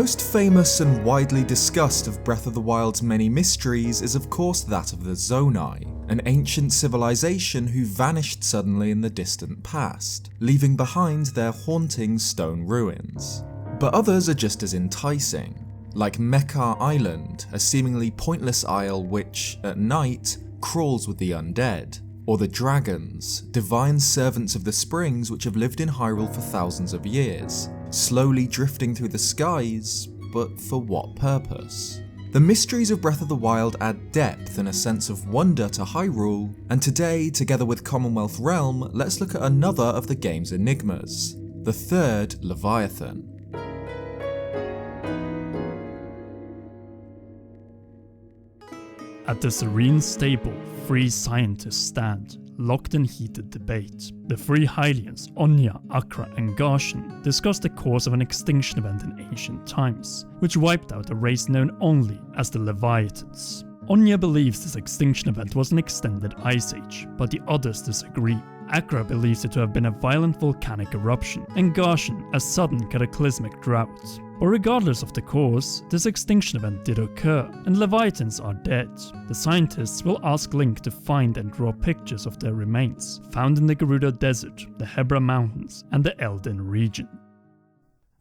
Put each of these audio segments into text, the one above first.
most famous and widely discussed of Breath of the Wild's many mysteries is of course that of the Zonai, an ancient civilization who vanished suddenly in the distant past, leaving behind their haunting stone ruins. But others are just as enticing, like Mekar Island, a seemingly pointless isle which, at night, crawls with the undead, or the dragons, divine servants of the springs which have lived in Hyrule for thousands of years, slowly drifting through the skies, but for what purpose? The mysteries of Breath of the Wild add depth and a sense of wonder to Hyrule, and today, together with Commonwealth Realm, let's look at another of the game's enigmas, the third Leviathan. At the serene stable, three scientists stand, locked in heated debate. The three Hylians, Onya, Akra and Garshin, discuss the cause of an extinction event in ancient times, which wiped out a race known only as the Leviathans. Onya believes this extinction event was an extended ice age, but the others disagree. Akra believes it to have been a violent volcanic eruption, and Garshin a sudden cataclysmic drought. But regardless of the cause, this extinction event did occur, and Leviathans are dead. The scientists will ask Link to find and draw pictures of their remains, found in the Gerudo Desert, the Hebra Mountains, and the Elden region.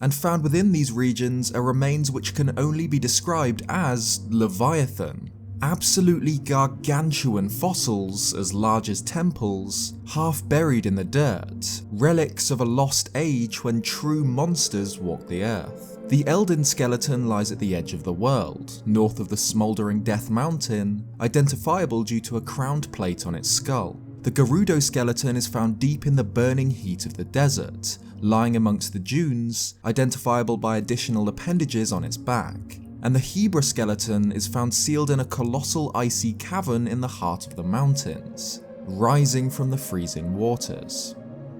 And found within these regions are remains which can only be described as Leviathan. Absolutely gargantuan fossils as large as temples, half buried in the dirt, relics of a lost age when true monsters walked the earth. The Elden skeleton lies at the edge of the world, north of the smouldering Death Mountain, identifiable due to a crowned plate on its skull. The Gerudo skeleton is found deep in the burning heat of the desert, lying amongst the dunes, identifiable by additional appendages on its back. And the Hebra skeleton is found sealed in a colossal icy cavern in the heart of the mountains, rising from the freezing waters.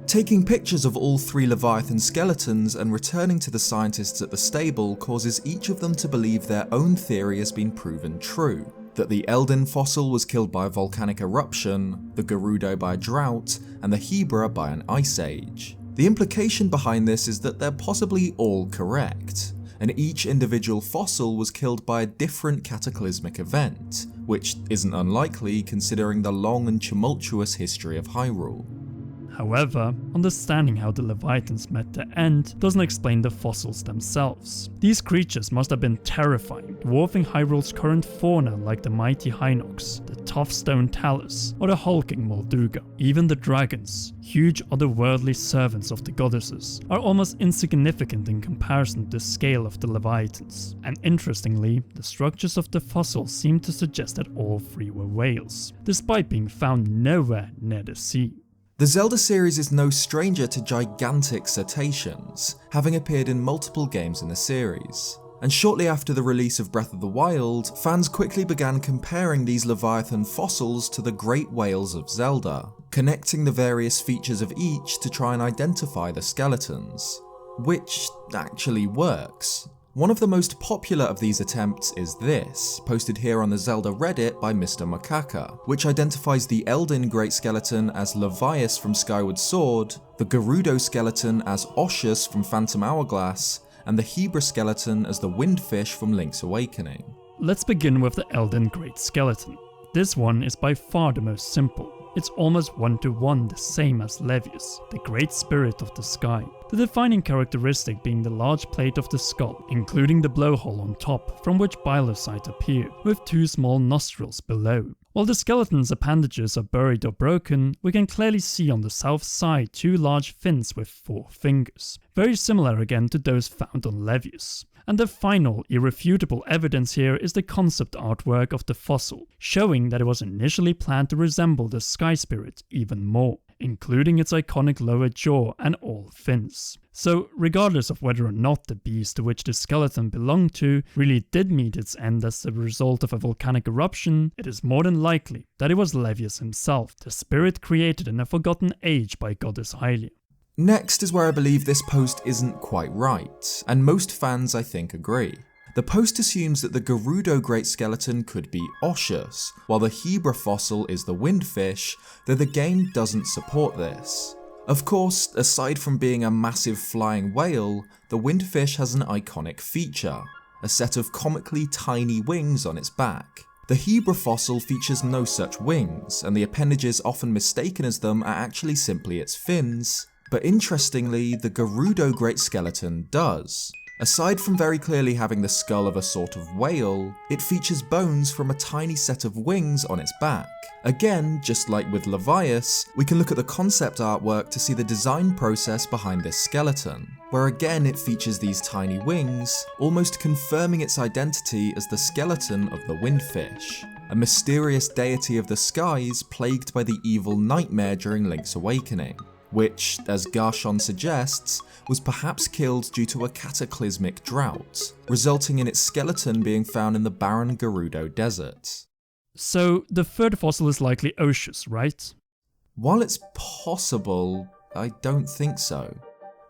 Taking pictures of all three Leviathan skeletons and returning to the scientists at the stable causes each of them to believe their own theory has been proven true, that the Elden fossil was killed by a volcanic eruption, the Gerudo by a drought, and the Hebra by an ice age. The implication behind this is that they're possibly all correct, and each individual fossil was killed by a different cataclysmic event, which isn't unlikely considering the long and tumultuous history of Hyrule. However, understanding how the Leviathans met their end doesn't explain the fossils themselves. These creatures must have been terrifying, dwarfing Hyrule's current fauna like the mighty Hinox, the tough stone Talus, or the hulking Molduga. Even the dragons, huge otherworldly servants of the goddesses, are almost insignificant in comparison to the scale of the Leviathans. And interestingly, the structures of the fossils seem to suggest that all three were whales, despite being found nowhere near the sea. The Zelda series is no stranger to gigantic cetaceans, having appeared in multiple games in the series. And shortly after the release of Breath of the Wild, fans quickly began comparing these Leviathan fossils to the great whales of Zelda, connecting the various features of each to try and identify the skeletons. Which actually works. One of the most popular of these attempts is this, posted here on the Zelda Reddit by Mr. Makaka, which identifies the Elden Great Skeleton as Levias from Skyward Sword, the Gerudo skeleton as Oshus from Phantom Hourglass, and the Hebra skeleton as the Windfish from Link's Awakening. Let's begin with the Elden Great Skeleton. This one is by far the most simple. It's almost one-to-one the same as Levius, the Great Spirit of the Sky. The defining characteristic being the large plate of the skull, including the blowhole on top, from which Bilosite appear, with two small nostrils below. While the skeleton's appendages are buried or broken, we can clearly see on the south side two large fins with 4 fingers, very similar again to those found on Levius. And the final, irrefutable evidence here is the concept artwork of the fossil, showing that it was initially planned to resemble the Sky Spirit even more, including its iconic lower jaw and all fins. So, regardless of whether or not the beast to which the skeleton belonged to really did meet its end as the result of a volcanic eruption, it is more than likely that it was Levius himself, the spirit created in a forgotten age by Goddess Hylia. Next is where I believe this post isn't quite right, and most fans I think agree. The post assumes that the Gerudo Great Skeleton could be Oshus, while the Hebra fossil is the Windfish, though the game doesn't support this. Of course, aside from being a massive flying whale, the windfish has an iconic feature, a set of comically tiny wings on its back. The Hebra fossil features no such wings, and the appendages often mistaken as them are actually simply its fins, but interestingly, the Gerudo Great Skeleton does. Aside from very clearly having the skull of a sort of whale, it features bones from a tiny set of wings on its back. Again, just like with Leviathan, we can look at the concept artwork to see the design process behind this skeleton, where again it features these tiny wings, almost confirming its identity as the skeleton of the windfish, a mysterious deity of the skies plagued by the evil nightmare during Link's awakening, which, as Jansson suggests, was perhaps killed due to a cataclysmic drought, resulting in its skeleton being found in the barren Gerudo Desert. So the third fossil is likely Oshus, right? While it's possible, I don't think so.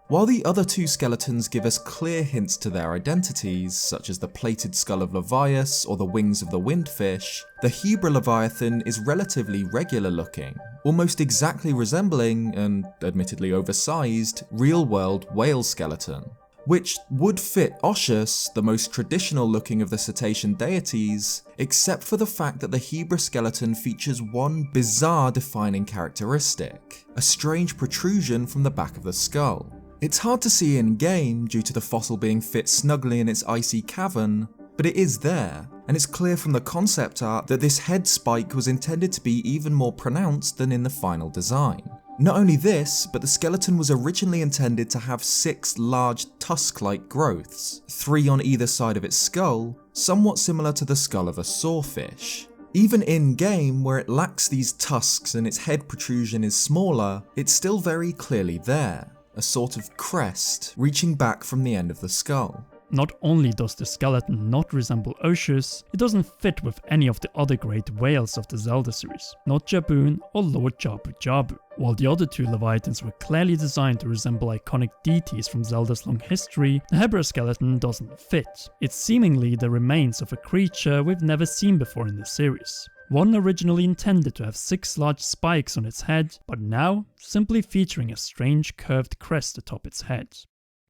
While the other two skeletons give us clear hints to their identities, such as the plated skull of Leviathan or the wings of the windfish, the Hebra Leviathan is relatively regular looking, almost exactly resembling, and admittedly oversized, real-world whale skeleton, which would fit Oshus, the most traditional looking of the cetacean deities, except for the fact that the Hebra skeleton features one bizarre defining characteristic, a strange protrusion from the back of the skull. It's hard to see in-game due to the fossil being fit snugly in its icy cavern, but it is there, and it's clear from the concept art that this head spike was intended to be even more pronounced than in the final design. Not only this, but the skeleton was originally intended to have 6 large tusk-like growths, 3 on either side of its skull, somewhat similar to the skull of a sawfish. Even in-game, where it lacks these tusks and its head protrusion is smaller, it's still very clearly there, a sort of crest reaching back from the end of the skull. Not only does the skeleton not resemble Oshus, it doesn't fit with any of the other great whales of the Zelda series, not Jabun or Lord Jabu-Jabu. While the other two Leviathans were clearly designed to resemble iconic deities from Zelda's long history, the Hebra skeleton doesn't fit. It's seemingly the remains of a creature we've never seen before in the series. One originally intended to have 6 large spikes on its head, but now simply featuring a strange curved crest atop its head.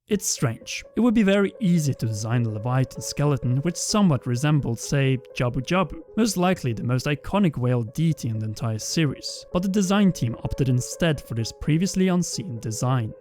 It's strange. It would be very easy to design a Leviathan skeleton which somewhat resembled, say, Jabu-Jabu, most likely the most iconic whale deity in the entire series, but the design team opted instead for this previously unseen design.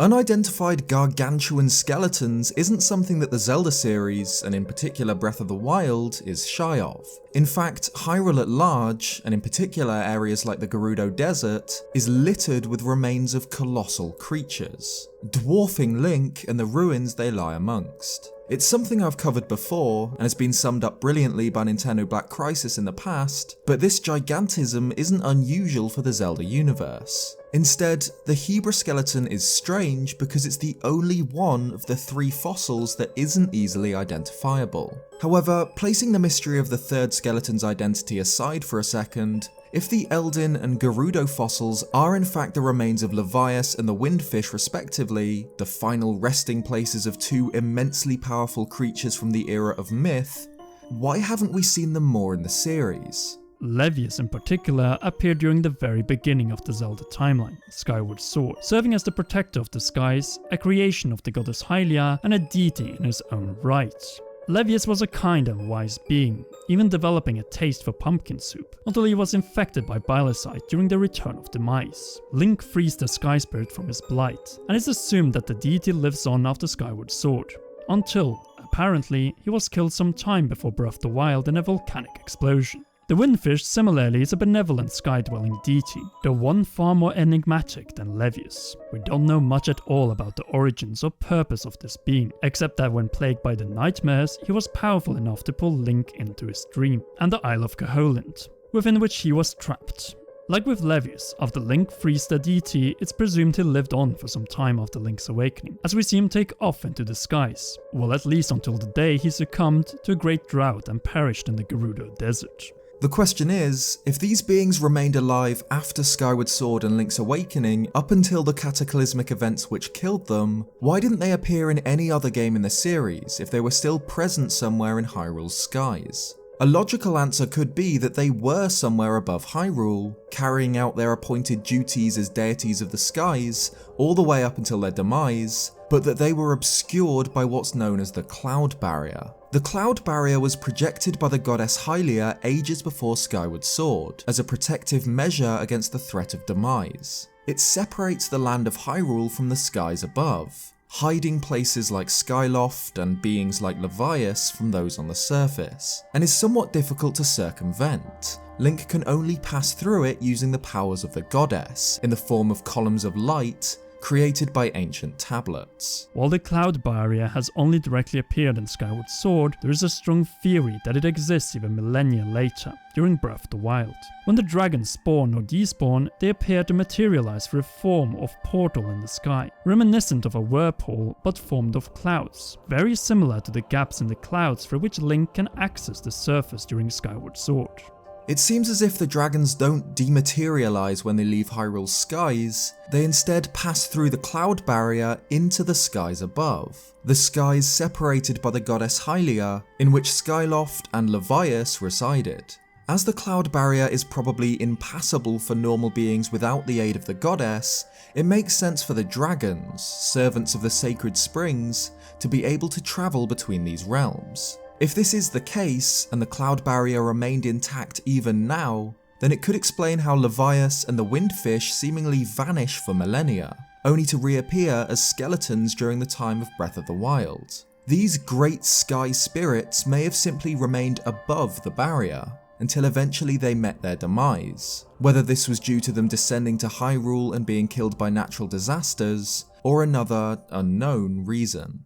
Unidentified gargantuan skeletons isn't something that the Zelda series, and in particular Breath of the Wild, is shy of. In fact, Hyrule at large, and in particular areas like the Gerudo Desert, is littered with remains of colossal creatures, dwarfing Link and the ruins they lie amongst. It's something I've covered before, and has been summed up brilliantly by Nintendo Black Crisis in the past, but this gigantism isn't unusual for the Zelda universe. Instead, the Hebra skeleton is strange because it's the only one of the 3 fossils that isn't easily identifiable. However, placing the mystery of the third skeleton's identity aside for a second, if the Eldin and Gerudo fossils are in fact the remains of Leviathan and the Windfish respectively, the final resting places of 2 immensely powerful creatures from the era of myth, why haven't we seen them more in the series? Leviathan in particular appeared during the very beginning of the Zelda timeline, Skyward Sword, serving as the protector of the skies, a creation of the goddess Hylia, and a deity in his own right. Leviathan was a kind and wise being, even developing a taste for pumpkin soup, until he was infected by Bilicite during the Return of Demise. Link frees the Sky Spirit from his blight, and it's assumed that the deity lives on after Skyward Sword, until, apparently, he was killed some time before Breath of the Wild in a volcanic explosion. The Windfish similarly is a benevolent sky-dwelling deity, though one far more enigmatic than Leviathan. We don't know much at all about the origins or purpose of this being, except that when plagued by the nightmares, he was powerful enough to pull Link into his dream, and the Isle of Koholint, within which he was trapped. Like with Leviathan, after Link frees the deity, it's presumed he lived on for some time after Link's awakening, as we see him take off into the skies, well at least until the day he succumbed to a great drought and perished in the Gerudo Desert. The question is, if these beings remained alive after Skyward Sword and Link's awakening up until the cataclysmic events which killed them, why didn't they appear in any other game in the series if they were still present somewhere in Hyrule's skies? A logical answer could be that they were somewhere above Hyrule, carrying out their appointed duties as deities of the skies all the way up until their demise, but that they were obscured by what's known as the Cloud Barrier. The Cloud Barrier was projected by the goddess Hylia ages before Skyward Sword, as a protective measure against the threat of demise. It separates the land of Hyrule from the skies above, hiding places like Skyloft and beings like Leviathan from those on the surface, and is somewhat difficult to circumvent. Link can only pass through it using the powers of the goddess, in the form of columns of light, created by ancient tablets. While the Cloud Barrier has only directly appeared in Skyward Sword, there is a strong theory that it exists even millennia later, during Breath of the Wild. When the dragons spawn or despawn, they appear to materialize through a form of portal in the sky, reminiscent of a whirlpool but formed of clouds, very similar to the gaps in the clouds through which Link can access the surface during Skyward Sword. It seems as if the dragons don't dematerialize when they leave Hyrule's skies, they instead pass through the Cloud Barrier into the skies above. The skies separated by the goddess Hylia, in which Skyloft and Leviathan resided. As the Cloud Barrier is probably impassable for normal beings without the aid of the goddess, it makes sense for the dragons, servants of the sacred springs, to be able to travel between these realms. If this is the case, and the Cloud Barrier remained intact even now, then it could explain how Leviathan and the Windfish seemingly vanish for millennia, only to reappear as skeletons during the time of Breath of the Wild. These great sky spirits may have simply remained above the barrier, until eventually they met their demise, whether this was due to them descending to Hyrule and being killed by natural disasters, or another unknown reason.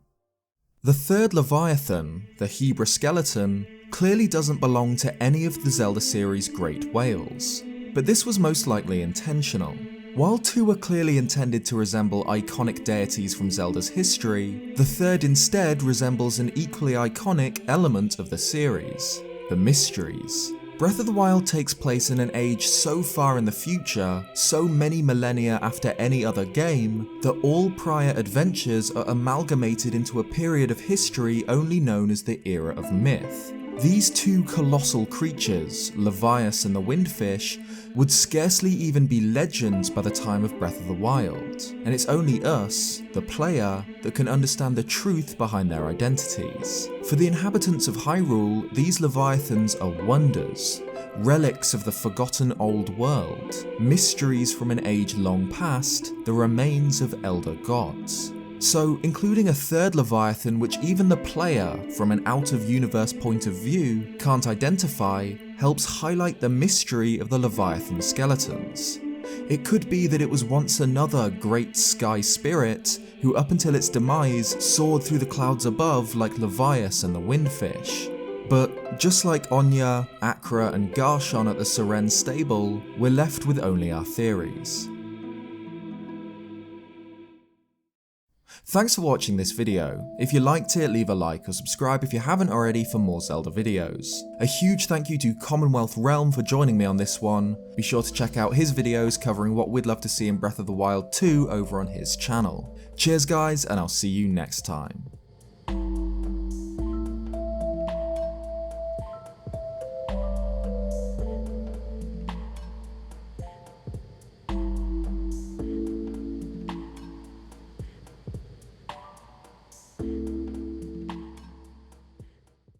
The third Leviathan, the Hebra skeleton, clearly doesn't belong to any of the Zelda series' great whales, but this was most likely intentional. While two are clearly intended to resemble iconic deities from Zelda's history, the third instead resembles an equally iconic element of the series, the Mysteries. Breath of the Wild takes place in an age so far in the future, so many millennia after any other game, that all prior adventures are amalgamated into a period of history only known as the Era of Myth. These two colossal creatures, Leviathan and the Windfish, would scarcely even be legends by the time of Breath of the Wild, and it's only us, the player, that can understand the truth behind their identities. For the inhabitants of Hyrule, these Leviathans are wonders, relics of the forgotten old world, mysteries from an age long past, the remains of elder gods. So, including a third Leviathan which even the player, from an out-of-universe point of view, can't identify, helps highlight the mystery of the Leviathan skeletons. It could be that it was once another great sky spirit who up until its demise soared through the clouds above like Leviathan and the Windfish. But just like Onya, Akra and Garchon at the Seren stable, we're left with only our theories. Thanks for watching this video. If you liked it, leave a like or subscribe if you haven't already for more Zelda videos. A huge thank you to Commonwealth Realm for joining me on this one. Be sure to check out his videos covering what we'd love to see in Breath of the Wild 2 over on his channel. Cheers guys, and I'll see you next time.